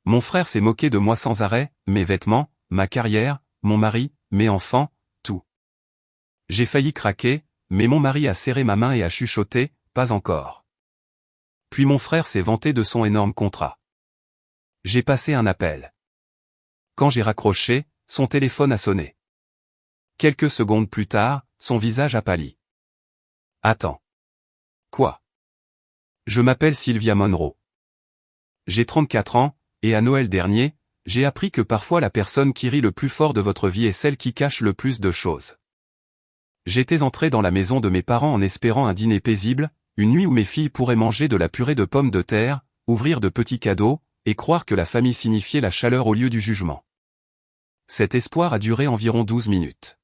Mon frère s'est moqué de moi sans arrêt, mes vêtements, ma carrière, mon mari, mes enfants, tout. J'ai failli craquer, mais mon mari a serré ma main et a chuchoté, pas encore. Puis mon frère s'est vanté de son énorme contrat. J'ai passé un appel. Quand j'ai raccroché, son téléphone a sonné. Quelques secondes plus tard, son visage a pâli. Attends. Quoi? Je m'appelle Sylvia Monroe. J'ai 34 ans, et à Noël dernier, j'ai appris que parfois la personne qui rit le plus fort de votre vie est celle qui cache le plus de choses. J'étais entré dans la maison de mes parents en espérant un dîner paisible, une nuit où mes filles pourraient manger de la purée de pommes de terre, ouvrir de petits cadeaux, et croire que la famille signifiait la chaleur au lieu du jugement. Cet espoir a duré environ 12 minutes.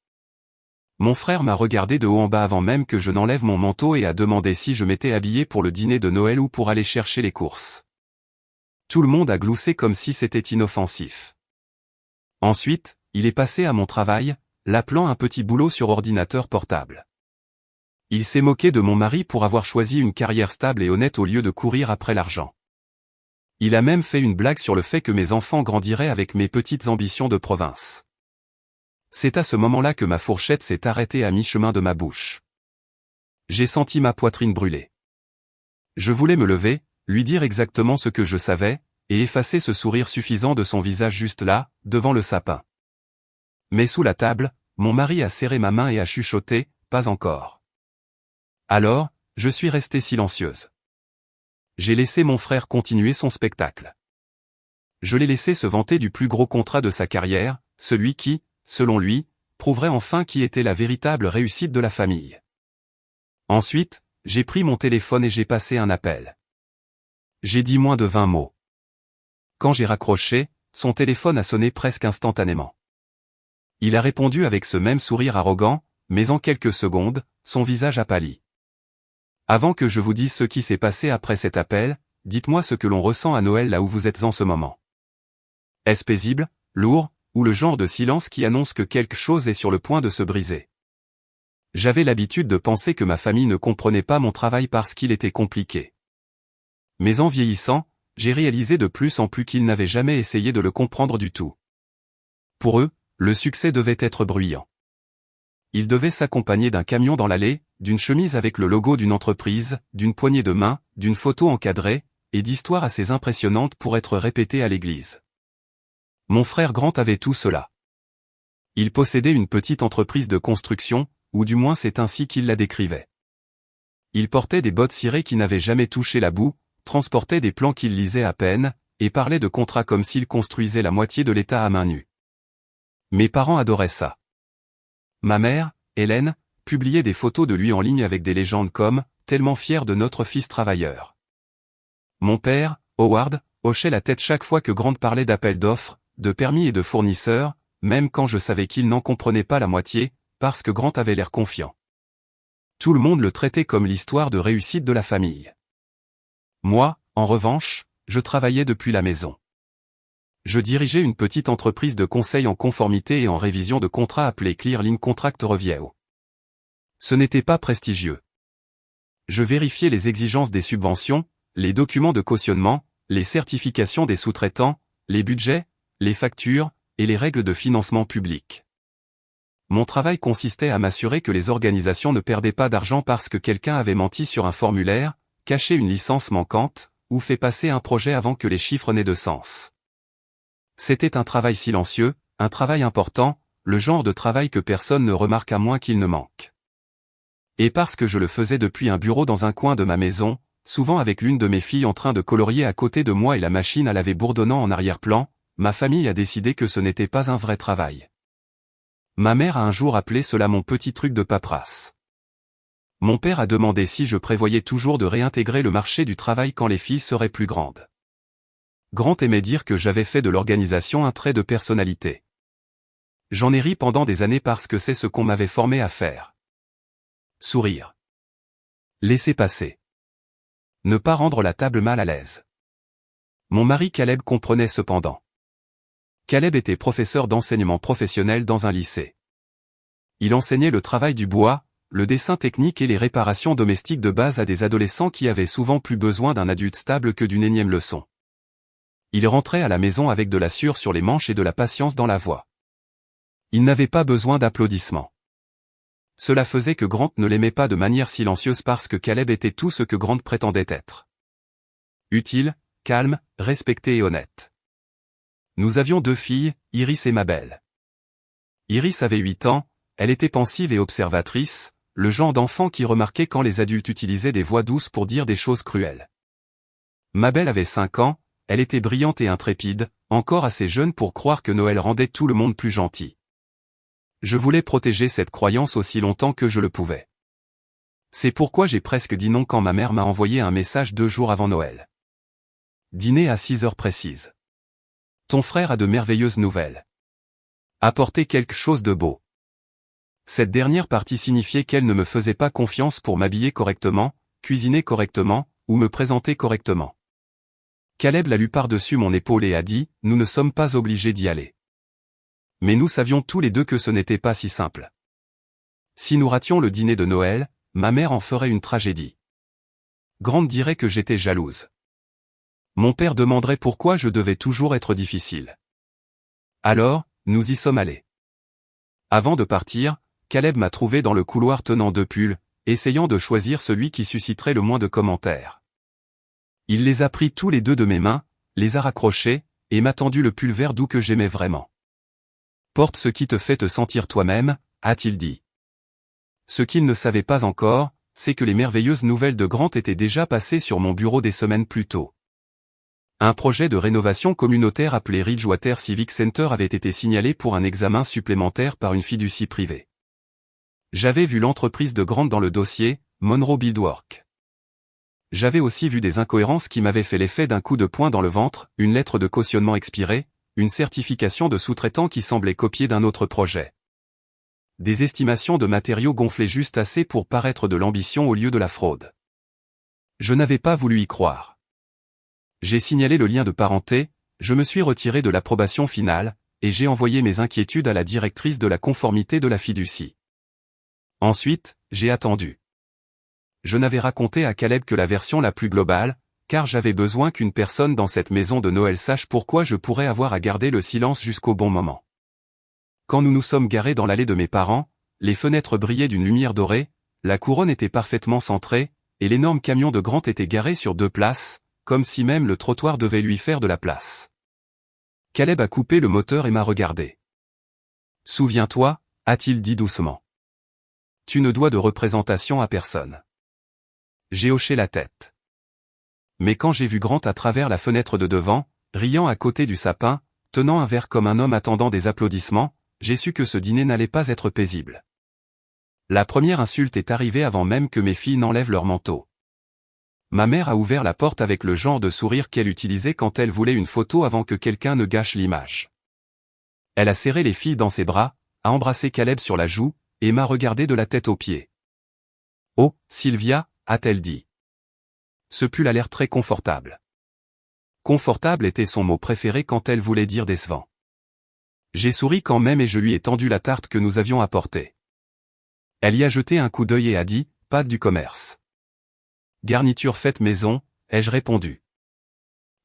Mon frère m'a regardé de haut en bas avant même que je n'enlève mon manteau et a demandé si je m'étais habillé pour le dîner de Noël ou pour aller chercher les courses. Tout le monde a gloussé comme si c'était inoffensif. Ensuite, il est passé à mon travail, l'appelant un petit boulot sur ordinateur portable. Il s'est moqué de mon mari pour avoir choisi une carrière stable et honnête au lieu de courir après l'argent. Il a même fait une blague sur le fait que mes enfants grandiraient avec mes petites ambitions de province. C'est à ce moment-là que ma fourchette s'est arrêtée à mi-chemin de ma bouche. J'ai senti ma poitrine brûler. Je voulais me lever, lui dire exactement ce que je savais, et effacer ce sourire suffisant de son visage juste là, devant le sapin. Mais sous la table, mon mari a serré ma main et a chuchoté, pas encore. Alors, je suis restée silencieuse. J'ai laissé mon frère continuer son spectacle. Je l'ai laissé se vanter du plus gros contrat de sa carrière, celui qui, selon lui, prouverait enfin qui était la véritable réussite de la famille. Ensuite, j'ai pris mon téléphone et j'ai passé un appel. J'ai dit moins de 20 mots. Quand j'ai raccroché, son téléphone a sonné presque instantanément. Il a répondu avec ce même sourire arrogant, mais en quelques secondes, son visage a pâli. Avant que je vous dise ce qui s'est passé après cet appel, dites-moi ce que l'on ressent à Noël là où vous êtes en ce moment. Est-ce paisible, lourd, ou le genre de silence qui annonce que quelque chose est sur le point de se briser? J'avais l'habitude de penser que ma famille ne comprenait pas mon travail parce qu'il était compliqué. Mais en vieillissant, j'ai réalisé de plus en plus qu'ils n'avaient jamais essayé de le comprendre du tout. Pour eux, le succès devait être bruyant. Il devait s'accompagner d'un camion dans l'allée, d'une chemise avec le logo d'une entreprise, d'une poignée de main, d'une photo encadrée, et d'histoires assez impressionnantes pour être répétées à l'église. Mon frère Grant avait tout cela. Il possédait une petite entreprise de construction, ou du moins c'est ainsi qu'il la décrivait. Il portait des bottes cirées qui n'avaient jamais touché la boue, transportait des plans qu'il lisait à peine, et parlait de contrats comme s'il construisait la moitié de l'État à main nue. Mes parents adoraient ça. Ma mère, Hélène, publiait des photos de lui en ligne avec des légendes comme « tellement fier de notre fils travailleur ». Mon père, Howard, hochait la tête chaque fois que Grant parlait d'appels d'offres, de permis et de fournisseurs, même quand je savais qu'il n'en comprenait pas la moitié, parce que Grant avait l'air confiant. Tout le monde le traitait comme l'histoire de réussite de la famille. Moi, en revanche, je travaillais depuis la maison. Je dirigeais une petite entreprise de conseil en conformité et en révision de contrats appelée Clearline Contract Review. Ce n'était pas prestigieux. Je vérifiais les exigences des subventions, les documents de cautionnement, les certifications des sous-traitants, les budgets, les factures, et les règles de financement public. Mon travail consistait à m'assurer que les organisations ne perdaient pas d'argent parce que quelqu'un avait menti sur un formulaire, caché une licence manquante, ou fait passer un projet avant que les chiffres n'aient de sens. C'était un travail silencieux, un travail important, le genre de travail que personne ne remarque à moins qu'il ne manque. Et parce que je le faisais depuis un bureau dans un coin de ma maison, souvent avec l'une de mes filles en train de colorier à côté de moi et la machine à laver bourdonnant en arrière-plan, ma famille a décidé que ce n'était pas un vrai travail. Ma mère a un jour appelé cela mon petit truc de paperasse. Mon père a demandé si je prévoyais toujours de réintégrer le marché du travail quand les filles seraient plus grandes. Grant aimait dire que j'avais fait de l'organisation un trait de personnalité. J'en ai ri pendant des années parce que c'est ce qu'on m'avait formé à faire. Sourire. Laisser passer. Ne pas rendre la table mal à l'aise. Mon mari Caleb comprenait cependant. Caleb était professeur d'enseignement professionnel dans un lycée. Il enseignait le travail du bois, le dessin technique et les réparations domestiques de base à des adolescents qui avaient souvent plus besoin d'un adulte stable que d'une énième leçon. Il rentrait à la maison avec de la sueur sur les manches et de la patience dans la voix. Il n'avait pas besoin d'applaudissements. Cela faisait que Grant ne l'aimait pas de manière silencieuse parce que Caleb était tout ce que Grant prétendait être. Utile, calme, respecté et honnête. Nous avions 2 filles, Iris et Mabel. Iris avait 8 ans, elle était pensive et observatrice, le genre d'enfant qui remarquait quand les adultes utilisaient des voix douces pour dire des choses cruelles. Mabel avait 5 ans, elle était brillante et intrépide, encore assez jeune pour croire que Noël rendait tout le monde plus gentil. Je voulais protéger cette croyance aussi longtemps que je le pouvais. C'est pourquoi j'ai presque dit non quand ma mère m'a envoyé un message 2 jours avant Noël. Dîner à 6 heures précises. Ton frère a de merveilleuses nouvelles. Apporter quelque chose de beau. Cette dernière partie signifiait qu'elle ne me faisait pas confiance pour m'habiller correctement, cuisiner correctement, ou me présenter correctement. Caleb l'a lu par-dessus mon épaule et a dit, nous ne sommes pas obligés d'y aller. Mais nous savions tous les deux que ce n'était pas si simple. Si nous rations le dîner de Noël, ma mère en ferait une tragédie. Grant dirait que j'étais jalouse. Mon père demanderait pourquoi je devais toujours être difficile. Alors, nous y sommes allés. Avant de partir, Caleb m'a trouvé dans le couloir tenant 2 pulls, essayant de choisir celui qui susciterait le moins de commentaires. Il les a pris tous les 2 de mes mains, les a raccrochés, et m'a tendu le pull vert doux que j'aimais vraiment. Porte ce qui te fait te sentir toi-même, a-t-il dit. Ce qu'il ne savait pas encore, c'est que les merveilleuses nouvelles de Grant étaient déjà passées sur mon bureau des semaines plus tôt. Un projet de rénovation communautaire appelé Ridgewater Civic Center avait été signalé pour un examen supplémentaire par une fiducie privée. J'avais vu l'entreprise de Grant dans le dossier, Monroe Buildwork. J'avais aussi vu des incohérences qui m'avaient fait l'effet d'un coup de poing dans le ventre, une lettre de cautionnement expirée, une certification de sous-traitant qui semblait copier d'un autre projet. Des estimations de matériaux gonflées juste assez pour paraître de l'ambition au lieu de la fraude. Je n'avais pas voulu y croire. J'ai signalé le lien de parenté, je me suis retiré de l'approbation finale, et j'ai envoyé mes inquiétudes à la directrice de la conformité de la fiducie. Ensuite, j'ai attendu. Je n'avais raconté à Caleb que la version la plus globale, car j'avais besoin qu'une personne dans cette maison de Noël sache pourquoi je pourrais avoir à garder le silence jusqu'au bon moment. Quand nous nous sommes garés dans l'allée de mes parents, les fenêtres brillaient d'une lumière dorée, la couronne était parfaitement centrée, et l'énorme camion de Grant était garé sur 2 places, comme si même le trottoir devait lui faire de la place. Caleb a coupé le moteur et m'a regardé. « Souviens-toi, a-t-il dit doucement. Tu ne dois de représentation à personne. » J'ai hoché la tête. Mais quand j'ai vu Grant à travers la fenêtre de devant, riant à côté du sapin, tenant un verre comme un homme attendant des applaudissements, j'ai su que ce dîner n'allait pas être paisible. La première insulte est arrivée avant même que mes filles n'enlèvent leur manteau. Ma mère a ouvert la porte avec le genre de sourire qu'elle utilisait quand elle voulait une photo avant que quelqu'un ne gâche l'image. Elle a serré les filles dans ses bras, a embrassé Caleb sur la joue, et m'a regardé de la tête aux pieds. « Oh, Sylvia » a-t-elle dit. Ce pull a l'air très confortable. Confortable était son mot préféré quand elle voulait dire décevant. J'ai souri quand même et je lui ai tendu la tarte que nous avions apportée. Elle y a jeté un coup d'œil et a dit, pâte du commerce. Garniture faite maison, ai-je répondu.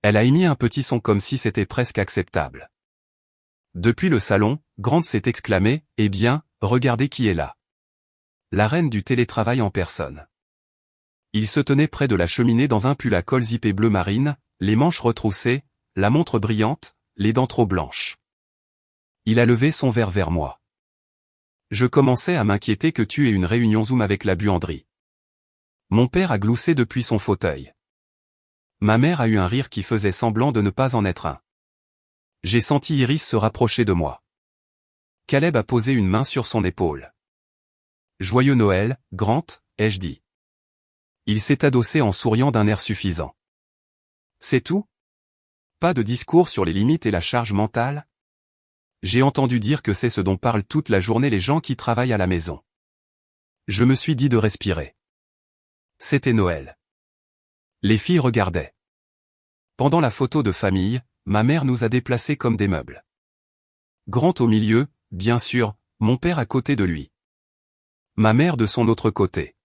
Elle a émis un petit son comme si c'était presque acceptable. Depuis le salon, Grant s'est exclamé, eh bien, regardez qui est là. La reine du télétravail en personne. Il se tenait près de la cheminée dans un pull à col zippé bleu marine, les manches retroussées, la montre brillante, les dents trop blanches. Il a levé son verre vers moi. Je commençais à m'inquiéter que tu aies une réunion Zoom avec la buanderie. Mon père a gloussé depuis son fauteuil. Ma mère a eu un rire qui faisait semblant de ne pas en être un. J'ai senti Iris se rapprocher de moi. Caleb a posé une main sur son épaule. Joyeux Noël, Grant, ai-je dit. Il s'est adossé en souriant d'un air suffisant. C'est tout? Pas de discours sur les limites et la charge mentale? J'ai entendu dire que c'est ce dont parlent toute la journée les gens qui travaillent à la maison. Je me suis dit de respirer. C'était Noël. Les filles regardaient. Pendant la photo de famille, ma mère nous a déplacés comme des meubles. Grant au milieu, bien sûr, mon père à côté de lui. Ma mère de son autre côté.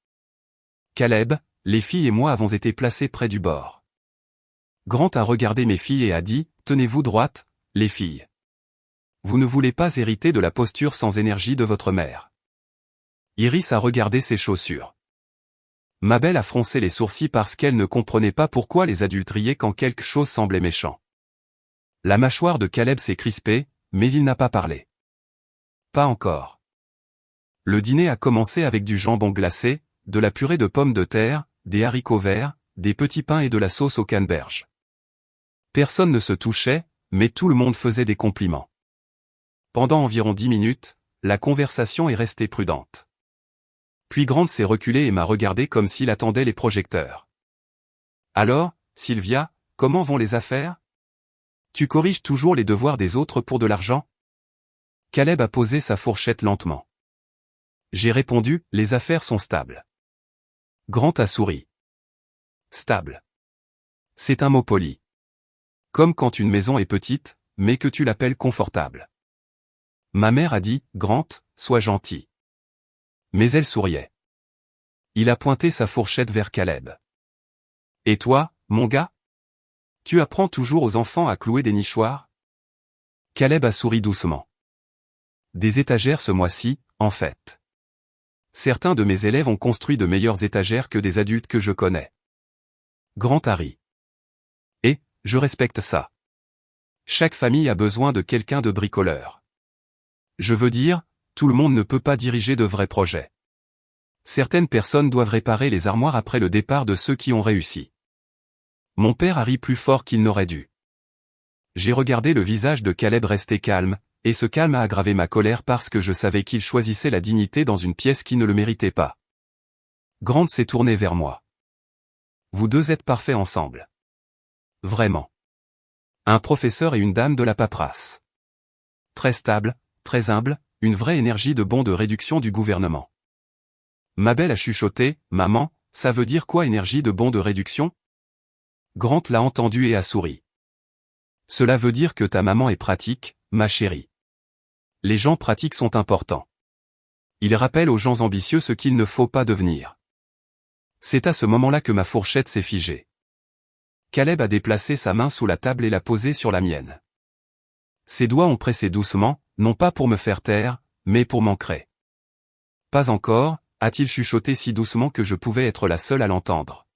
Caleb, les filles et moi avons été placés près du bord. Grant a regardé mes filles et a dit, tenez-vous droite, les filles. Vous ne voulez pas hériter de la posture sans énergie de votre mère. Iris a regardé ses chaussures. Mabel a froncé les sourcils parce qu'elle ne comprenait pas pourquoi les adultes riaient quand quelque chose semblait méchant. La mâchoire de Caleb s'est crispée, mais il n'a pas parlé. Pas encore. Le dîner a commencé avec du jambon glacé, de la purée de pommes de terre, des haricots verts, des petits pains et de la sauce aux canneberges. Personne ne se touchait, mais tout le monde faisait des compliments. Pendant environ 10 minutes, la conversation est restée prudente. Puis Grant s'est reculé et m'a regardé comme s'il attendait les projecteurs. Alors, Sylvia, comment vont les affaires? Tu corriges toujours les devoirs des autres pour de l'argent? Caleb a posé sa fourchette lentement. J'ai répondu, les affaires sont stables. Grant a souri. Stable. C'est un mot poli. Comme quand une maison est petite, mais que tu l'appelles confortable. Ma mère a dit, Grant, sois gentil. Mais elle souriait. Il a pointé sa fourchette vers Caleb. Et toi, mon gars? Tu apprends toujours aux enfants à clouer des nichoirs? Caleb a souri doucement. Des étagères ce mois-ci, en fait. Certains de mes élèves ont construit de meilleures étagères que des adultes que je connais. Grant a ri. Et, je respecte ça. Chaque famille a besoin de quelqu'un de bricoleur. Je veux dire, tout le monde ne peut pas diriger de vrais projets. Certaines personnes doivent réparer les armoires après le départ de ceux qui ont réussi. Mon père a ri plus fort qu'il n'aurait dû. J'ai regardé le visage de Caleb rester calme, et ce calme a aggravé ma colère parce que je savais qu'il choisissait la dignité dans une pièce qui ne le méritait pas. Grant s'est tourné vers moi. Vous deux êtes parfaits ensemble. Vraiment. Un professeur et une dame de la paperasse. Très stable, très humble, une vraie énergie de bond de réduction du gouvernement. Mabel a chuchoté, maman, ça veut dire quoi énergie de bond de réduction? Grant l'a entendu et a souri. Cela veut dire que ta maman est pratique, ma chérie. Les gens pratiques sont importants. Ils rappellent aux gens ambitieux ce qu'il ne faut pas devenir. C'est à ce moment-là que ma fourchette s'est figée. Caleb a déplacé sa main sous la table et l'a posée sur la mienne. Ses doigts ont pressé doucement, non pas pour me faire taire, mais pour m'ancrer. Pas encore, a-t-il chuchoté si doucement que je pouvais être la seule à l'entendre.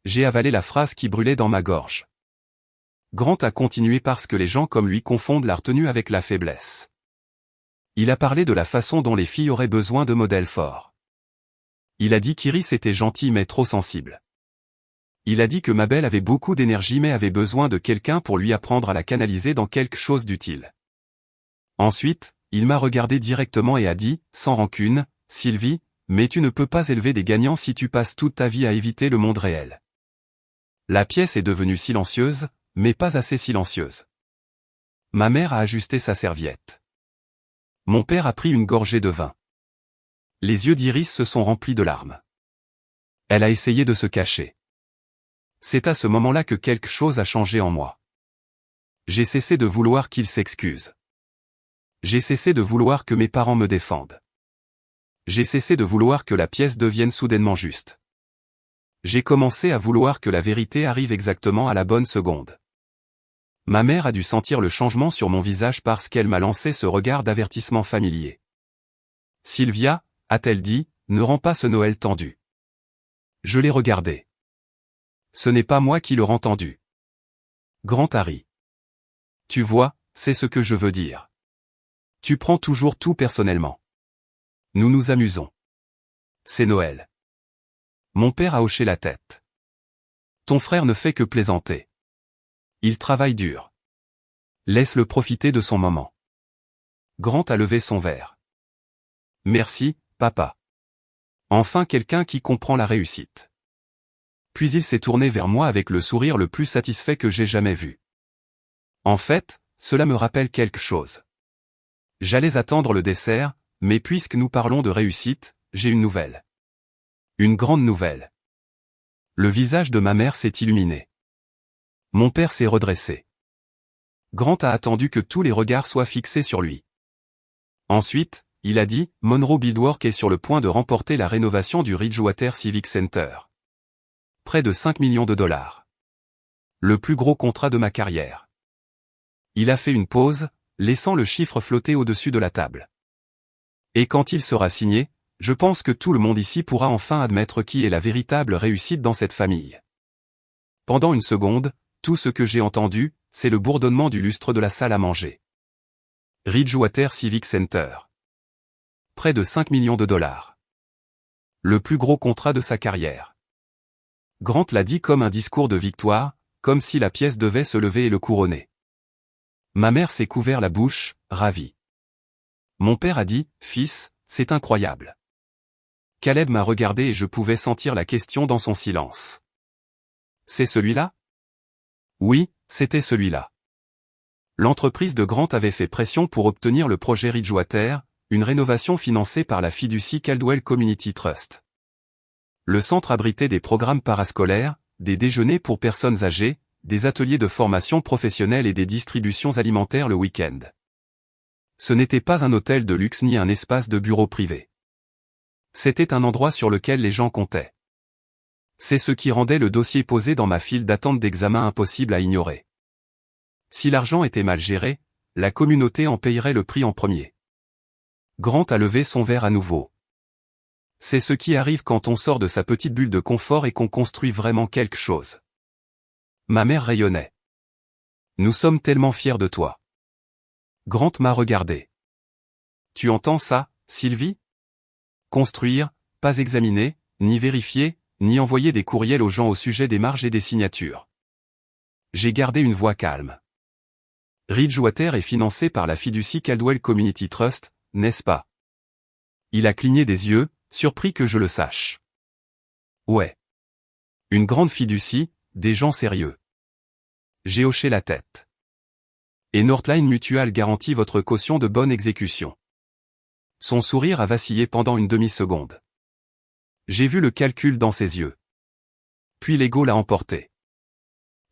J'ai avalé la phrase qui brûlait dans ma gorge. Grant a continué parce que les gens comme lui confondent la retenue avec la faiblesse. Il a parlé de la façon dont les filles auraient besoin de modèles forts. Il a dit qu'Iris était gentille mais trop sensible. Il a dit que Mabel avait beaucoup d'énergie mais avait besoin de quelqu'un pour lui apprendre à la canaliser dans quelque chose d'utile. Ensuite, il m'a regardé directement et a dit, sans rancune, Sylvie, mais tu ne peux pas élever des gagnants si tu passes toute ta vie à éviter le monde réel. La pièce est devenue silencieuse, mais pas assez silencieuse. Ma mère a ajusté sa serviette. Mon père a pris une gorgée de vin. Les yeux d'Iris se sont remplis de larmes. Elle a essayé de se cacher. C'est à ce moment-là que quelque chose a changé en moi. J'ai cessé de vouloir qu'il s'excuse. J'ai cessé de vouloir que mes parents me défendent. J'ai cessé de vouloir que la pièce devienne soudainement juste. J'ai commencé à vouloir que la vérité arrive exactement à la bonne seconde. Ma mère a dû sentir le changement sur mon visage parce qu'elle m'a lancé ce regard d'avertissement familier. Sylvia, a-t-elle dit, ne rends pas ce Noël tendu. Je l'ai regardé. Ce n'est pas moi qui l'aurais entendu. Grant a ri. Tu vois, c'est ce que je veux dire. Tu prends toujours tout personnellement. Nous nous amusons. C'est Noël. Mon père a hoché la tête. Ton frère ne fait que plaisanter. Il travaille dur. Laisse-le profiter de son moment. Grant a levé son verre. Merci, papa. Enfin quelqu'un qui comprend la réussite. Puis il s'est tourné vers moi avec le sourire le plus satisfait que j'ai jamais vu. En fait, cela me rappelle quelque chose. J'allais attendre le dessert, mais puisque nous parlons de réussite, j'ai une nouvelle. Une grande nouvelle. Le visage de ma mère s'est illuminé. Mon père s'est redressé. Grant a attendu que tous les regards soient fixés sur lui. Ensuite, il a dit, Monroe Buildwork est sur le point de remporter la rénovation du Ridgewater Civic Center. Près de 5 millions de dollars. Le plus gros contrat de ma carrière. Il a fait une pause, laissant le chiffre flotter au-dessus de la table. Et quand il sera signé, je pense que tout le monde ici pourra enfin admettre qui est la véritable réussite dans cette famille. Pendant une seconde, tout ce que j'ai entendu, c'est le bourdonnement du lustre de la salle à manger. Ridgewater Civic Center. Près de 5 millions de dollars. Le plus gros contrat de sa carrière. Grant l'a dit comme un discours de victoire, comme si la pièce devait se lever et le couronner. Ma mère s'est couvert la bouche, ravie. Mon père a dit, « Fils, c'est incroyable. » Caleb m'a regardé et je pouvais sentir la question dans son silence. « C'est celui-là » ? Oui, c'était celui-là. L'entreprise de Grant avait fait pression pour obtenir le projet Ridgewater, une rénovation financée par la fiducie Caldwell Community Trust. Le centre abritait des programmes parascolaires, des déjeuners pour personnes âgées, des ateliers de formation professionnelle et des distributions alimentaires le week-end. Ce n'était pas un hôtel de luxe ni un espace de bureau privé. C'était un endroit sur lequel les gens comptaient. C'est ce qui rendait le dossier posé dans ma file d'attente d'examen impossible à ignorer. Si l'argent était mal géré, la communauté en payerait le prix en premier. Grant a levé son verre à nouveau. C'est ce qui arrive quand on sort de sa petite bulle de confort et qu'on construit vraiment quelque chose. Ma mère rayonnait. Nous sommes tellement fiers de toi. Grant m'a regardé. Tu entends ça, Sylvie ? Construire, pas examiner, ni vérifier, ni envoyer des courriels aux gens au sujet des marges et des signatures. J'ai gardé une voix calme. Ridgewater est financé par la fiducie Caldwell Community Trust, n'est-ce pas ? Il a cligné des yeux, surpris que je le sache. Ouais. Une grande fiducie, des gens sérieux. J'ai hoché la tête. Et Northline Mutual garantit votre caution de bonne exécution. Son sourire a vacillé pendant une demi-seconde. J'ai vu le calcul dans ses yeux. Puis l'ego l'a emporté.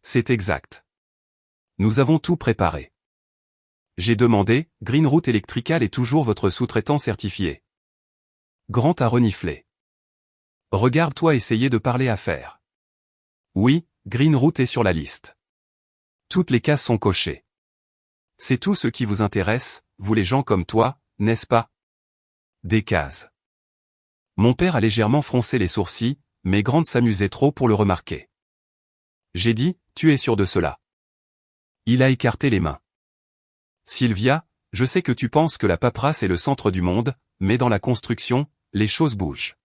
C'est exact. Nous avons tout préparé. J'ai demandé, Greenroot Electrical est toujours votre sous-traitant certifié. Grant a reniflé. Regarde-toi essayer de parler affaires. Oui, Greenroot est sur la liste. Toutes les cases sont cochées. C'est tout ce qui vous intéresse, vous les gens comme toi, n'est-ce pas ? Des cases. Mon père a légèrement froncé les sourcils, mais Grant s'amusait trop pour le remarquer. J'ai dit, tu es sûr de cela ? Il a écarté les mains. Sylvia, je sais que tu penses que la paperasse est le centre du monde, mais dans la construction, les choses bougent.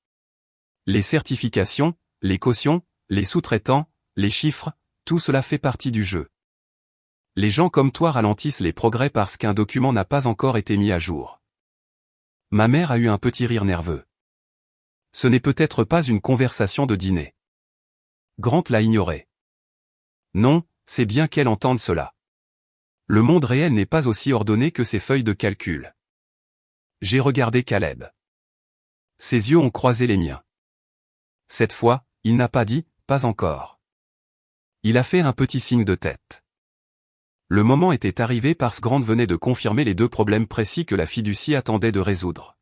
Les certifications, les cautions, les sous-traitants, les chiffres, tout cela fait partie du jeu. Les gens comme toi ralentissent les progrès parce qu'un document n'a pas encore été mis à jour. Ma mère a eu un petit rire nerveux. Ce n'est peut-être pas une conversation de dîner. Grant l'a ignoré. Non, c'est bien qu'elle entende cela. Le monde réel n'est pas aussi ordonné que ses feuilles de calcul. J'ai regardé Caleb. Ses yeux ont croisé les miens. Cette fois, il n'a pas dit « pas encore ». Il a fait un petit signe de tête. Le moment était arrivé parce que Grant venait de confirmer les deux problèmes précis que la fiducie attendait de résoudre.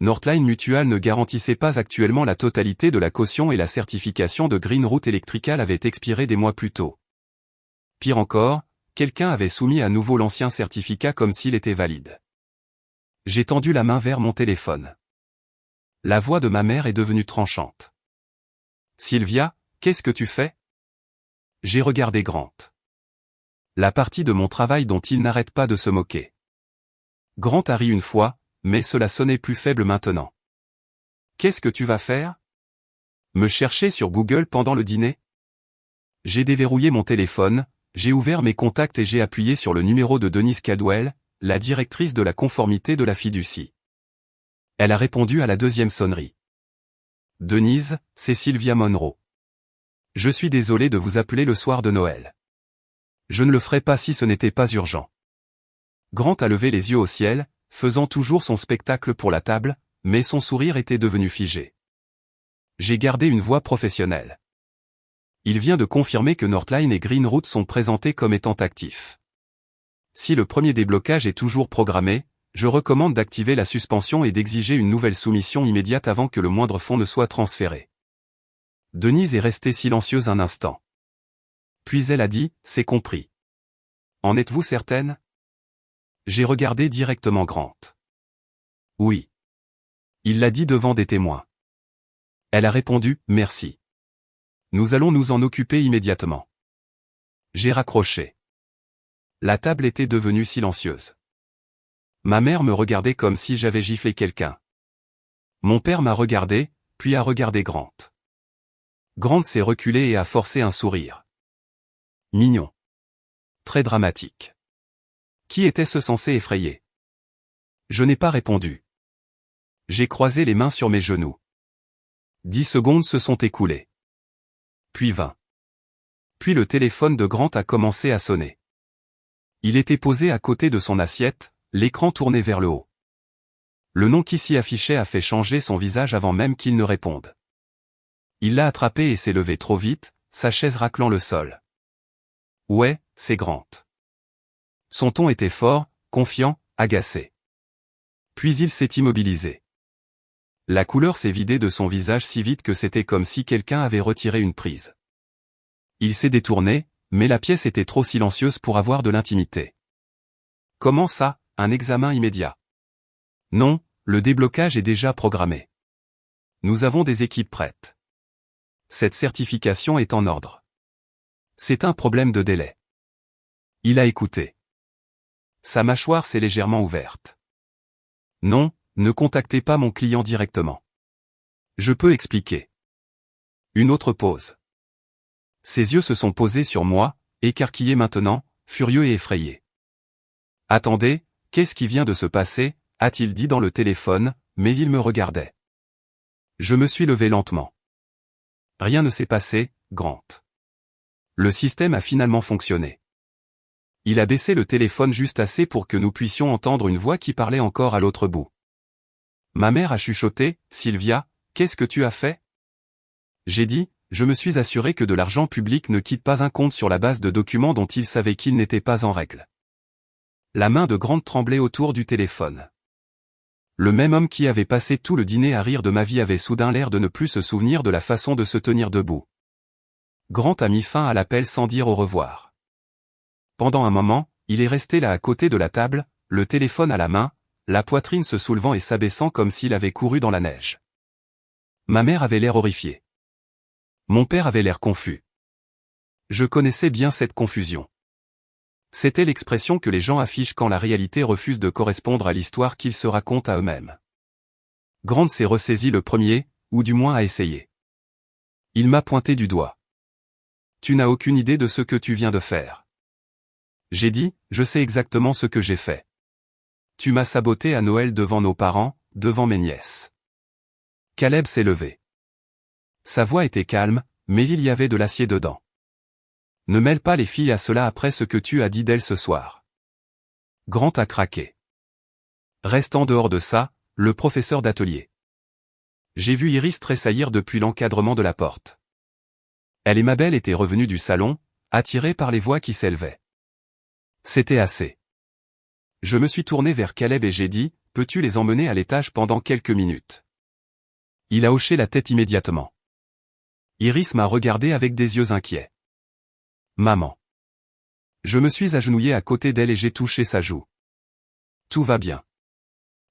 Northline Mutual ne garantissait pas actuellement la totalité de la caution et la certification de Greenroot Electrical avait expiré des mois plus tôt. Pire encore, quelqu'un avait soumis à nouveau l'ancien certificat comme s'il était valide. J'ai tendu la main vers mon téléphone. La voix de ma mère est devenue tranchante. « Sylvia, qu'est-ce que tu fais ?» J'ai regardé Grant. La partie de mon travail dont il n'arrête pas de se moquer. Grant a ri une fois, mais cela sonnait plus faible maintenant. « Qu'est-ce que tu vas faire ? Me chercher sur Google pendant le dîner ? » J'ai déverrouillé mon téléphone, j'ai ouvert mes contacts et j'ai appuyé sur le numéro de Denise Caldwell, la directrice de la conformité de la fiducie. Elle a répondu à la deuxième sonnerie. « Denise, c'est Sylvia Monroe. Je suis désolé de vous appeler le soir de Noël. Je ne le ferai pas si ce n'était pas urgent. » Grant a levé les yeux au ciel, faisant toujours son spectacle pour la table, mais son sourire était devenu figé. J'ai gardé une voix professionnelle. Il vient de confirmer que Northline et Greenroot sont présentés comme étant actifs. Si le premier déblocage est toujours programmé, je recommande d'activer la suspension et d'exiger une nouvelle soumission immédiate avant que le moindre fonds ne soit transféré. Denise est restée silencieuse un instant. Puis elle a dit, c'est compris. En êtes-vous certaine? J'ai regardé directement Grant. Oui. Il l'a dit devant des témoins. Elle a répondu, merci. Nous allons nous en occuper immédiatement. J'ai raccroché. La table était devenue silencieuse. Ma mère me regardait comme si j'avais giflé quelqu'un. Mon père m'a regardé, puis a regardé Grant. Grant s'est reculé et a forcé un sourire. Mignon. Très dramatique. Qui était-ce censé effrayer? Je n'ai pas répondu. J'ai croisé les mains sur mes genoux. 10 secondes se sont écoulées. Puis 20. Puis le téléphone de Grant a commencé à sonner. Il était posé à côté de son assiette, l'écran tourné vers le haut. Le nom qui s'y affichait a fait changer son visage avant même qu'il ne réponde. Il l'a attrapé et s'est levé trop vite, sa chaise raclant le sol. Ouais, c'est Grant. Son ton était fort, confiant, agacé. Puis il s'est immobilisé. La couleur s'est vidée de son visage si vite que c'était comme si quelqu'un avait retiré une prise. Il s'est détourné, mais la pièce était trop silencieuse pour avoir de l'intimité. Comment ça, un examen immédiat? Non, le déblocage est déjà programmé. Nous avons des équipes prêtes. Cette certification est en ordre. C'est un problème de délai. Il a écouté. Sa mâchoire s'est légèrement ouverte. Non, ne contactez pas mon client directement. Je peux expliquer. Une autre pause. Ses yeux se sont posés sur moi, écarquillés maintenant, furieux et effrayés. Attendez, qu'est-ce qui vient de se passer, a-t-il dit dans le téléphone, mais il me regardait. Je me suis levé lentement. Rien ne s'est passé, Grant. Le système a finalement fonctionné. Il a baissé le téléphone juste assez pour que nous puissions entendre une voix qui parlait encore à l'autre bout. Ma mère a chuchoté, Sylvia, qu'est-ce que tu as fait? J'ai dit, je me suis assuré que de l'argent public ne quitte pas un compte sur la base de documents dont il savait qu'ils n'étaient pas en règle. La main de Grant tremblait autour du téléphone. Le même homme qui avait passé tout le dîner à rire de ma vie avait soudain l'air de ne plus se souvenir de la façon de se tenir debout. Grant a mis fin à l'appel sans dire au revoir. Pendant un moment, il est resté là à côté de la table, le téléphone à la main, la poitrine se soulevant et s'abaissant comme s'il avait couru dans la neige. Ma mère avait l'air horrifiée. Mon père avait l'air confus. Je connaissais bien cette confusion. C'était l'expression que les gens affichent quand la réalité refuse de correspondre à l'histoire qu'ils se racontent à eux-mêmes. Grant s'est ressaisi le premier, ou du moins a essayé. Il m'a pointé du doigt. Tu n'as aucune idée de ce que tu viens de faire. J'ai dit, je sais exactement ce que j'ai fait. Tu m'as saboté à Noël devant nos parents, devant mes nièces. Caleb s'est levé. Sa voix était calme, mais il y avait de l'acier dedans. Ne mêle pas les filles à cela après ce que tu as dit d'elles ce soir. Grant a craqué. Reste en dehors de ça, le professeur d'atelier. J'ai vu Iris tressaillir depuis l'encadrement de la porte. Elle et Mabel étaient revenues du salon, attirées par les voix qui s'élevaient. C'était assez. Je me suis tourné vers Caleb et j'ai dit, peux-tu les emmener à l'étage pendant quelques minutes? Il a hoché la tête immédiatement. Iris m'a regardé avec des yeux inquiets. Maman. Je me suis agenouillé à côté d'elle et j'ai touché sa joue. Tout va bien.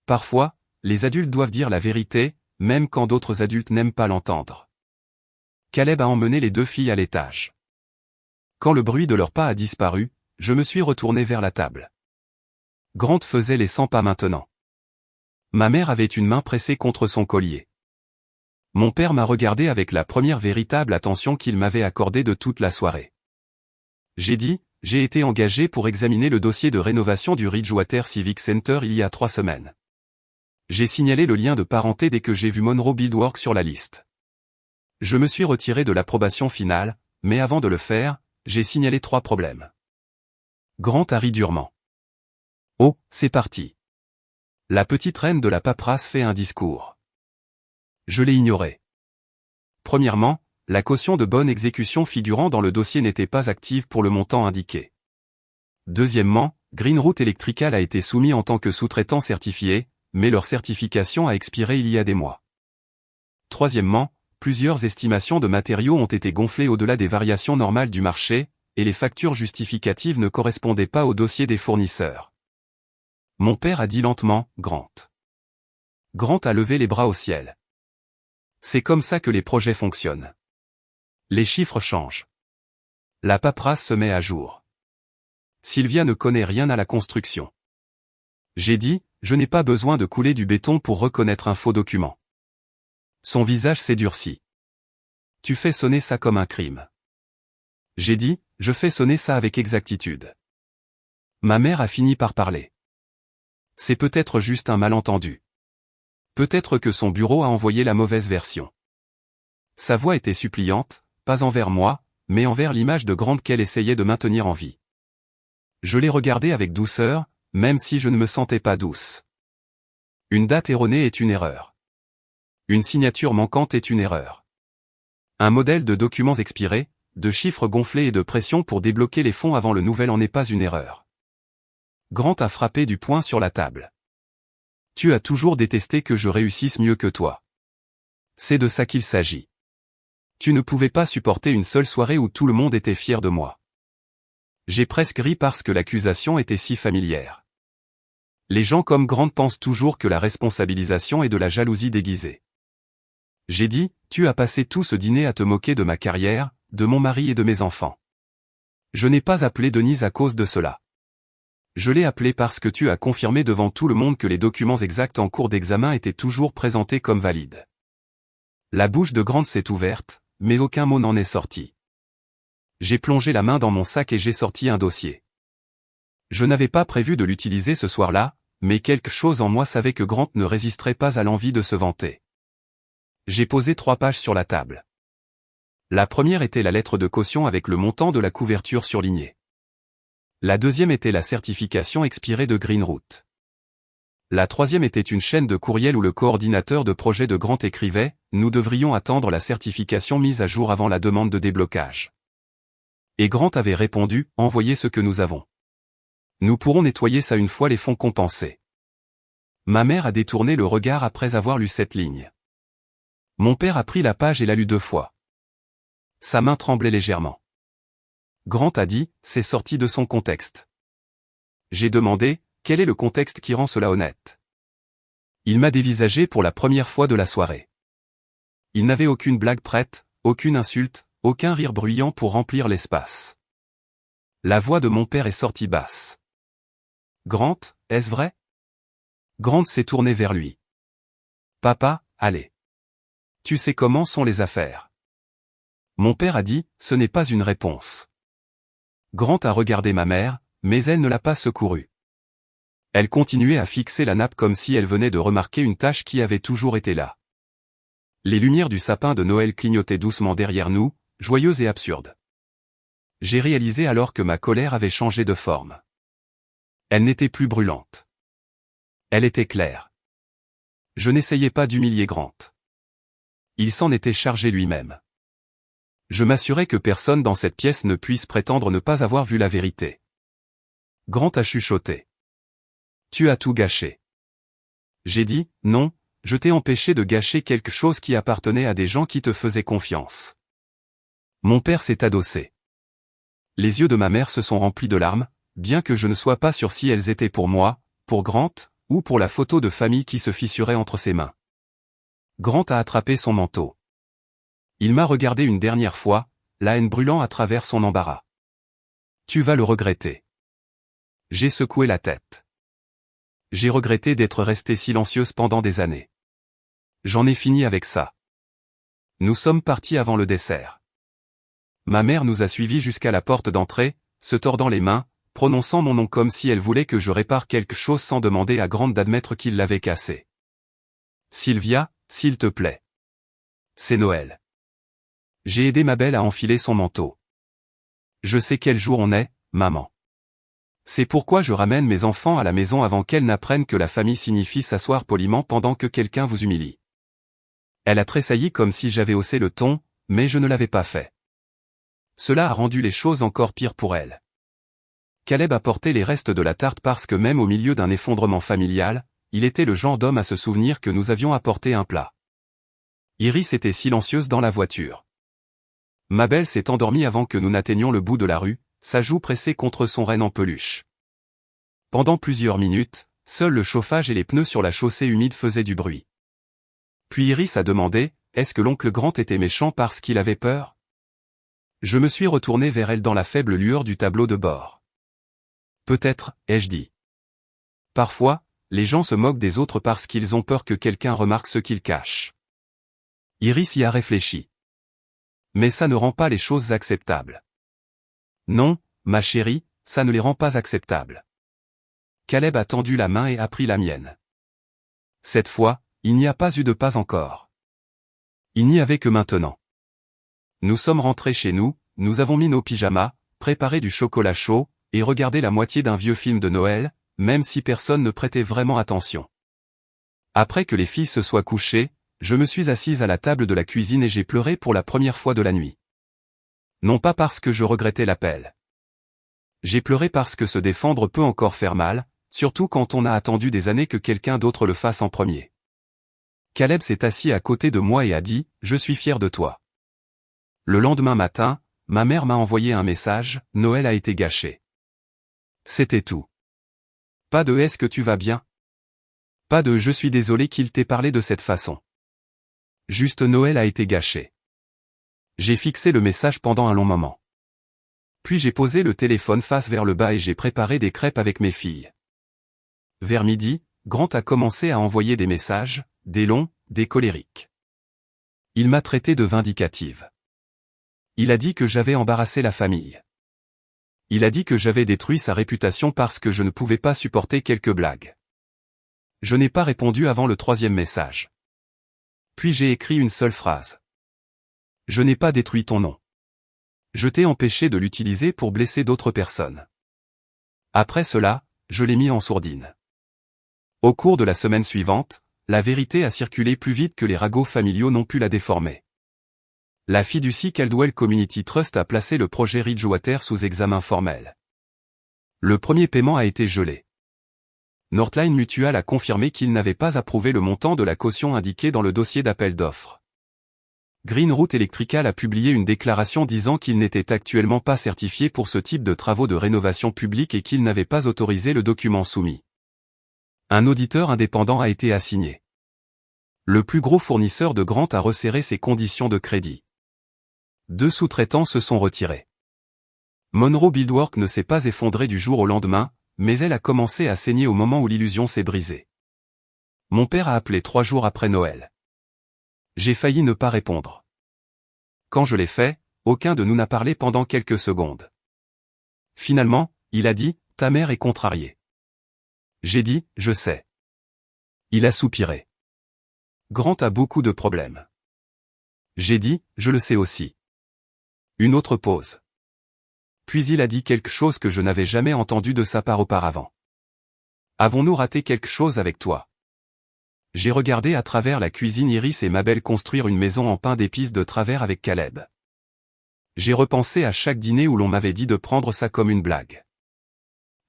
Parfois, les adultes doivent dire la vérité, même quand d'autres adultes n'aiment pas l'entendre. Caleb a emmené les deux filles à l'étage. Quand le bruit de leurs pas a disparu, je me suis retourné vers la table. Grant faisait les 100 pas maintenant. Ma mère avait une main pressée contre son collier. Mon père m'a regardé avec la première véritable attention qu'il m'avait accordée de toute la soirée. J'ai dit, j'ai été engagé pour examiner le dossier de rénovation du Ridgewater Civic Center il y a 3 semaines. J'ai signalé le lien de parenté dès que j'ai vu Monroe Buildworks sur la liste. Je me suis retiré de l'approbation finale, mais avant de le faire, j'ai signalé 3 problèmes. Grant a ri durement. Oh, c'est parti. La petite reine de la paperasse fait un discours. Je l'ai ignoré. Premièrement, la caution de bonne exécution figurant dans le dossier n'était pas active pour le montant indiqué. Deuxièmement, Greenroot Electrical a été soumis en tant que sous-traitant certifié, mais leur certification a expiré il y a des mois. Troisièmement, plusieurs estimations de matériaux ont été gonflées au-delà des variations normales du marché, et les factures justificatives ne correspondaient pas au dossier des fournisseurs. Mon père a dit lentement, Grant. Grant a levé les bras au ciel. C'est comme ça que les projets fonctionnent. Les chiffres changent. La paperasse se met à jour. Sylvia ne connaît rien à la construction. J'ai dit, je n'ai pas besoin de couler du béton pour reconnaître un faux document. Son visage s'est durci. Tu fais sonner ça comme un crime. J'ai dit, je fais sonner ça avec exactitude. Ma mère a fini par parler. C'est peut-être juste un malentendu. Peut-être que son bureau a envoyé la mauvaise version. Sa voix était suppliante, pas envers moi, mais envers l'image de Grant qu'elle essayait de maintenir en vie. Je l'ai regardée avec douceur, même si je ne me sentais pas douce. Une date erronée est une erreur. Une signature manquante est une erreur. Un modèle de documents expirés, de chiffres gonflés et de pression pour débloquer les fonds avant le nouvel an n'est pas une erreur. Grant a frappé du poing sur la table. Tu as toujours détesté que je réussisse mieux que toi. C'est de ça qu'il s'agit. Tu ne pouvais pas supporter une seule soirée où tout le monde était fier de moi. J'ai presque ri parce que l'accusation était si familière. Les gens comme Grant pensent toujours que la responsabilisation est de la jalousie déguisée. J'ai dit, tu as passé tout ce dîner à te moquer de ma carrière, de mon mari et de mes enfants. Je n'ai pas appelé Denise à cause de cela. Je l'ai appelé parce que tu as confirmé devant tout le monde que les documents exacts en cours d'examen étaient toujours présentés comme valides. La bouche de Grant s'est ouverte, mais aucun mot n'en est sorti. J'ai plongé la main dans mon sac et j'ai sorti un dossier. Je n'avais pas prévu de l'utiliser ce soir-là, mais quelque chose en moi savait que Grant ne résisterait pas à l'envie de se vanter. J'ai posé 3 pages sur la table. La première était la lettre de caution avec le montant de la couverture surlignée. La deuxième était la certification expirée de Greenroot. La troisième était une chaîne de courriel où le coordinateur de projet de Grant écrivait « Nous devrions attendre la certification mise à jour avant la demande de déblocage. » Et Grant avait répondu « Envoyez ce que nous avons. Nous pourrons nettoyer ça une fois les fonds compensés. » Ma mère a détourné le regard après avoir lu cette ligne. Mon père a pris la page et l'a lu 2 fois. Sa main tremblait légèrement. Grant a dit, c'est sorti de son contexte. J'ai demandé, quel est le contexte qui rend cela honnête? Il m'a dévisagé pour la première fois de la soirée. Il n'avait aucune blague prête, aucune insulte, aucun rire bruyant pour remplir l'espace. La voix de mon père est sortie basse. Grant, est-ce vrai? Grant s'est tourné vers lui. Papa, allez. Tu sais comment sont les affaires. Mon père a dit, ce n'est pas une réponse. Grant a regardé ma mère, mais elle ne l'a pas secourue. Elle continuait à fixer la nappe comme si elle venait de remarquer une tache qui avait toujours été là. Les lumières du sapin de Noël clignotaient doucement derrière nous, joyeuses et absurdes. J'ai réalisé alors que ma colère avait changé de forme. Elle n'était plus brûlante. Elle était claire. Je n'essayais pas d'humilier Grant. Il s'en était chargé lui-même. Je m'assurais que personne dans cette pièce ne puisse prétendre ne pas avoir vu la vérité. Grant a chuchoté. Tu as tout gâché. J'ai dit, non, je t'ai empêché de gâcher quelque chose qui appartenait à des gens qui te faisaient confiance. Mon père s'est adossé. Les yeux de ma mère se sont remplis de larmes, bien que je ne sois pas sûr si elles étaient pour moi, pour Grant, ou pour la photo de famille qui se fissurait entre ses mains. Grant a attrapé son manteau. Il m'a regardé une dernière fois, la haine brûlant à travers son embarras. Tu vas le regretter. J'ai secoué la tête. J'ai regretté d'être restée silencieuse pendant des années. J'en ai fini avec ça. Nous sommes partis avant le dessert. Ma mère nous a suivis jusqu'à la porte d'entrée, se tordant les mains, prononçant mon nom comme si elle voulait que je répare quelque chose sans demander à Grant d'admettre qu'il l'avait cassé. Sylvia, s'il te plaît. C'est Noël. J'ai aidé ma belle à enfiler son manteau. Je sais quel jour on est, maman. C'est pourquoi je ramène mes enfants à la maison avant qu'elles n'apprennent que la famille signifie s'asseoir poliment pendant que quelqu'un vous humilie. Elle a tressailli comme si j'avais haussé le ton, mais je ne l'avais pas fait. Cela a rendu les choses encore pires pour elle. Caleb a porté les restes de la tarte parce que même au milieu d'un effondrement familial, il était le genre d'homme à se souvenir que nous avions apporté un plat. Iris était silencieuse dans la voiture. Mabel s'est endormie avant que nous n'atteignions le bout de la rue, sa joue pressée contre son renne en peluche. Pendant plusieurs minutes, seul le chauffage et les pneus sur la chaussée humide faisaient du bruit. Puis Iris a demandé, est-ce que l'oncle Grant était méchant parce qu'il avait peur? Je me suis retourné vers elle dans la faible lueur du tableau de bord. Peut-être, ai-je dit. Parfois, les gens se moquent des autres parce qu'ils ont peur que quelqu'un remarque ce qu'ils cachent. Iris y a réfléchi. Mais ça ne rend pas les choses acceptables. Non, ma chérie, ça ne les rend pas acceptables. Caleb a tendu la main et a pris la mienne. Cette fois, il n'y a pas eu de pas encore. Il n'y avait que maintenant. Nous sommes rentrés chez nous, nous avons mis nos pyjamas, préparé du chocolat chaud, et regardé la moitié d'un vieux film de Noël, même si personne ne prêtait vraiment attention. Après que les filles se soient couchées, je me suis assise à la table de la cuisine et j'ai pleuré pour la première fois de la nuit. Non pas parce que je regrettais l'appel. J'ai pleuré parce que se défendre peut encore faire mal, surtout quand on a attendu des années que quelqu'un d'autre le fasse en premier. Caleb s'est assis à côté de moi et a dit « Je suis fier de toi ». Le lendemain matin, ma mère m'a envoyé un message « Noël a été gâché ». C'était tout. Pas de « Est-ce que tu vas bien ?» Pas de « Je suis désolé qu'il t'ait parlé de cette façon ». Juste Noël a été gâché. J'ai fixé le message pendant un long moment. Puis j'ai posé le téléphone face vers le bas et j'ai préparé des crêpes avec mes filles. Vers midi, Grant a commencé à envoyer des messages, des longs, des colériques. Il m'a traité de vindicative. Il a dit que j'avais embarrassé la famille. Il a dit que j'avais détruit sa réputation parce que je ne pouvais pas supporter quelques blagues. Je n'ai pas répondu avant le 3e message. Puis j'ai écrit une seule phrase. Je n'ai pas détruit ton nom. Je t'ai empêché de l'utiliser pour blesser d'autres personnes. Après cela, je l'ai mis en sourdine. Au cours de la semaine suivante, la vérité a circulé plus vite que les ragots familiaux n'ont pu la déformer. La fiducie Caldwell Community Trust a placé le projet Ridgewater sous examen formel. Le premier paiement a été gelé. Northline Mutual a confirmé qu'il n'avait pas approuvé le montant de la caution indiquée dans le dossier d'appel d'offres. Green Route Electrical a publié une déclaration disant qu'il n'était actuellement pas certifié pour ce type de travaux de rénovation publique et qu'il n'avait pas autorisé le document soumis. Un auditeur indépendant a été assigné. Le plus gros fournisseur de Grant a resserré ses conditions de crédit. 2 sous-traitants se sont retirés. Monroe Buildwork ne s'est pas effondré du jour au lendemain, mais elle a commencé à saigner au moment où l'illusion s'est brisée. Mon père a appelé 3 jours après Noël. J'ai failli ne pas répondre. Quand je l'ai fait, aucun de nous n'a parlé pendant quelques secondes. Finalement, il a dit, ta mère est contrariée. J'ai dit, je sais. Il a soupiré. Grant a beaucoup de problèmes. J'ai dit, je le sais aussi. Une autre pause. Puis il a dit quelque chose que je n'avais jamais entendu de sa part auparavant. Avons-nous raté quelque chose avec toi? J'ai regardé à travers la cuisine Iris et Mabel construire une maison en pain d'épices de travers avec Caleb. J'ai repensé à chaque dîner où l'on m'avait dit de prendre ça comme une blague.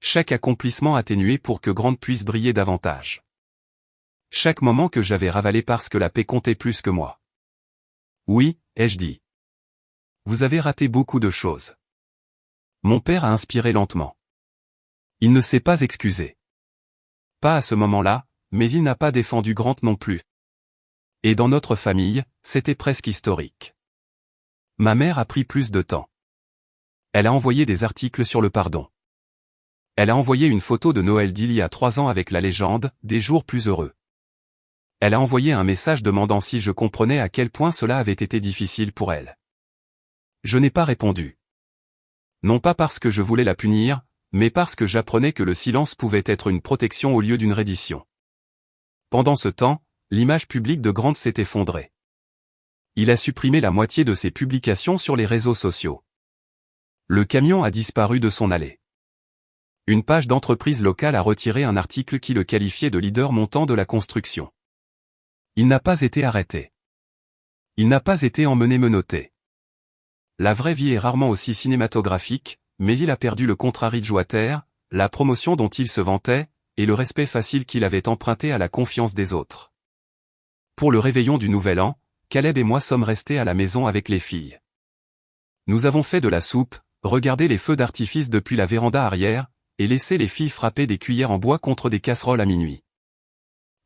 Chaque accomplissement atténué pour que Grant puisse briller davantage. Chaque moment que j'avais ravalé parce que la paix comptait plus que moi. Oui, ai-je dit. Vous avez raté beaucoup de choses. Mon père a inspiré lentement. Il ne s'est pas excusé. Pas à ce moment-là, mais il n'a pas défendu Grant non plus. Et dans notre famille, c'était presque historique. Ma mère a pris plus de temps. Elle a envoyé des articles sur le pardon. Elle a envoyé une photo de Noël d'il y a 3 ans avec la légende « Des jours plus heureux ». Elle a envoyé un message demandant si je comprenais à quel point cela avait été difficile pour elle. Je n'ai pas répondu. Non pas parce que je voulais la punir, mais parce que j'apprenais que le silence pouvait être une protection au lieu d'une reddition. Pendant ce temps, l'image publique de Grant s'est effondrée. Il a supprimé la moitié de ses publications sur les réseaux sociaux. Le camion a disparu de son allée. Une page d'entreprise locale a retiré un article qui le qualifiait de leader montant de la construction. Il n'a pas été arrêté. Il n'a pas été emmené menotté. La vraie vie est rarement aussi cinématographique, mais il a perdu le contrat Ridgewater, la promotion dont il se vantait, et le respect facile qu'il avait emprunté à la confiance des autres. Pour le réveillon du Nouvel An, Caleb et moi sommes restés à la maison avec les filles. Nous avons fait de la soupe, regardé les feux d'artifice depuis la véranda arrière, et laissé les filles frapper des cuillères en bois contre des casseroles à minuit.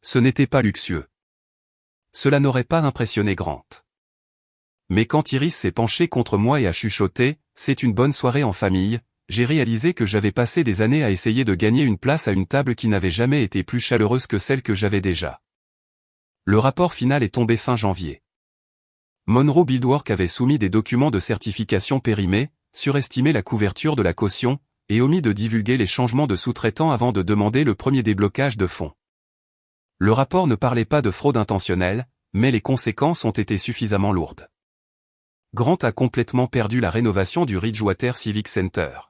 Ce n'était pas luxueux. Cela n'aurait pas impressionné Grant. Mais quand Iris s'est penchée contre moi et a chuchoté « C'est une bonne soirée en famille », j'ai réalisé que j'avais passé des années à essayer de gagner une place à une table qui n'avait jamais été plus chaleureuse que celle que j'avais déjà. Le rapport final est tombé fin janvier. Monroe Beadwork avait soumis des documents de certification périmés, surestimé la couverture de la caution, et omis de divulguer les changements de sous-traitants avant de demander le premier déblocage de fonds. Le rapport ne parlait pas de fraude intentionnelle, mais les conséquences ont été suffisamment lourdes. Grant a complètement perdu la rénovation du Ridgewater Civic Center.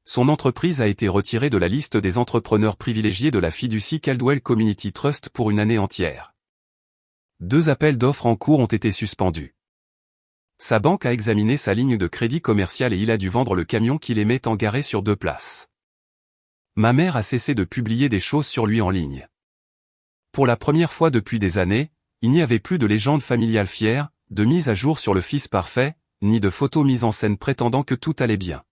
Son entreprise a été retirée de la liste des entrepreneurs privilégiés de la fiducie Caldwell Community Trust pour une année entière. 2 appels d'offres en cours ont été suspendus. Sa banque a examiné sa ligne de crédit commercial et il a dû vendre le camion qu'il aimait en garer sur 2 places. Ma mère a cessé de publier des choses sur lui en ligne. Pour la première fois depuis des années, il n'y avait plus de légende familiale fière, de mise à jour sur le fils parfait, ni de photos mises en scène prétendant que tout allait bien.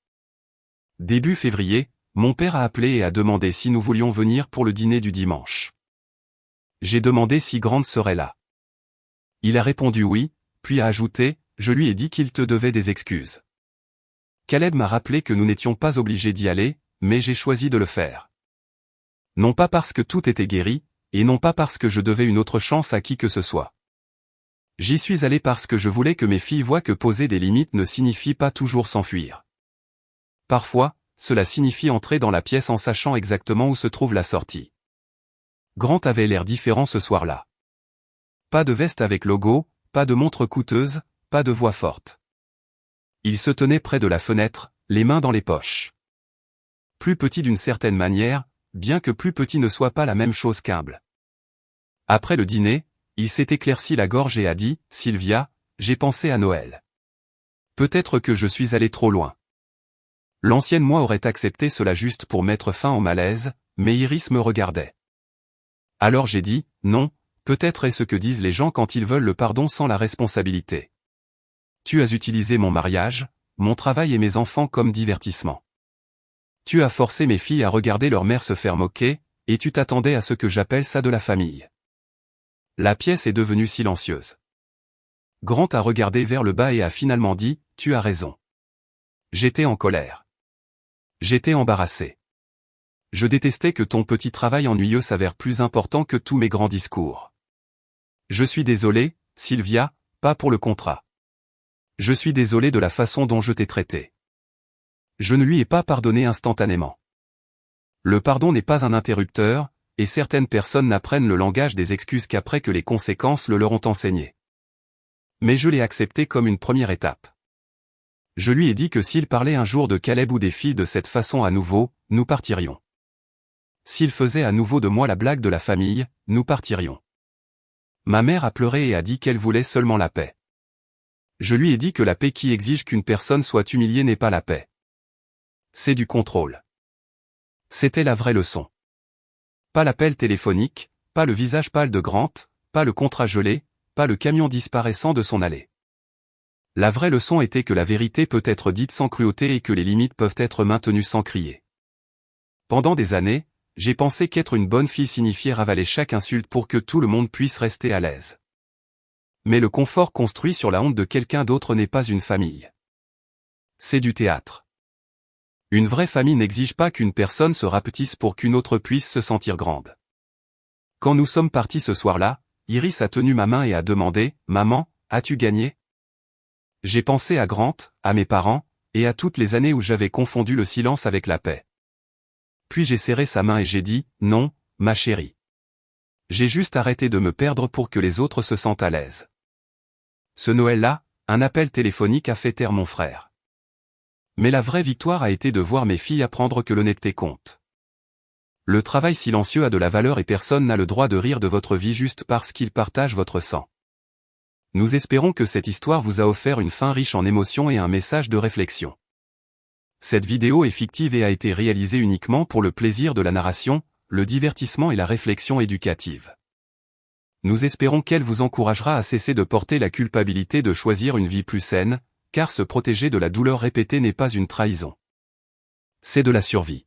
Début février, mon père a appelé et a demandé si nous voulions venir pour le dîner du dimanche. J'ai demandé si Grant serait là. Il a répondu oui, puis a ajouté « Je lui ai dit qu'il te devait des excuses ». Caleb m'a rappelé que nous n'étions pas obligés d'y aller, mais j'ai choisi de le faire. Non pas parce que tout était guéri, et non pas parce que je devais une autre chance à qui que ce soit. J'y suis allé parce que je voulais que mes filles voient que poser des limites ne signifie pas toujours s'enfuir. Parfois, cela signifie entrer dans la pièce en sachant exactement où se trouve la sortie. Grant avait l'air différent ce soir-là. Pas de veste avec logo, pas de montre coûteuse, pas de voix forte. Il se tenait près de la fenêtre, les mains dans les poches. Plus petit d'une certaine manière, bien que plus petit ne soit pas la même chose qu'humble. Après le dîner, il s'est éclairci la gorge et a dit « Sylvia, j'ai pensé à Noël. Peut-être que je suis allé trop loin. » L'ancienne moi aurait accepté cela juste pour mettre fin au malaise, mais Iris me regardait. Alors j'ai dit « Non, peut-être est ce que disent les gens quand ils veulent le pardon sans la responsabilité. Tu as utilisé mon mariage, mon travail et mes enfants comme divertissement. Tu as forcé mes filles à regarder leur mère se faire moquer, et tu t'attendais à ce que j'appelle ça de la famille. » La pièce est devenue silencieuse. Grant a regardé vers le bas et a finalement dit « Tu as raison. » J'étais en colère. J'étais embarrassé. Je détestais que ton petit travail ennuyeux s'avère plus important que tous mes grands discours. Je suis désolé, Sylvia, pas pour le contrat. Je suis désolé de la façon dont je t'ai traité. Je ne lui ai pas pardonné instantanément. Le pardon n'est pas un interrupteur, et certaines personnes n'apprennent le langage des excuses qu'après que les conséquences le leur ont enseigné. Mais je l'ai accepté comme une première étape. Je lui ai dit que s'il parlait un jour de Caleb ou des filles de cette façon à nouveau, nous partirions. S'il faisait à nouveau de moi la blague de la famille, nous partirions. Ma mère a pleuré et a dit qu'elle voulait seulement la paix. Je lui ai dit que la paix qui exige qu'une personne soit humiliée n'est pas la paix. C'est du contrôle. C'était la vraie leçon. Pas l'appel téléphonique, pas le visage pâle de Grant, pas le contrat gelé, pas le camion disparaissant de son allée. La vraie leçon était que la vérité peut être dite sans cruauté et que les limites peuvent être maintenues sans crier. Pendant des années, j'ai pensé qu'être une bonne fille signifiait ravaler chaque insulte pour que tout le monde puisse rester à l'aise. Mais le confort construit sur la honte de quelqu'un d'autre n'est pas une famille. C'est du théâtre. Une vraie famille n'exige pas qu'une personne se rapetisse pour qu'une autre puisse se sentir grande. Quand nous sommes partis ce soir-là, Iris a tenu ma main et a demandé « Maman, as-tu gagné ?» J'ai pensé à Grant, à mes parents, et à toutes les années où j'avais confondu le silence avec la paix. Puis j'ai serré sa main et j'ai dit « Non, ma chérie. J'ai juste arrêté de me perdre pour que les autres se sentent à l'aise. » Ce Noël-là, un appel téléphonique a fait taire mon frère. Mais la vraie victoire a été de voir mes filles apprendre que l'honnêteté compte. Le travail silencieux a de la valeur et personne n'a le droit de rire de votre vie juste parce qu'il partage votre sang. Nous espérons que cette histoire vous a offert une fin riche en émotions et un message de réflexion. Cette vidéo est fictive et a été réalisée uniquement pour le plaisir de la narration, le divertissement et la réflexion éducative. Nous espérons qu'elle vous encouragera à cesser de porter la culpabilité de choisir une vie plus saine, car se protéger de la douleur répétée n'est pas une trahison. C'est de la survie.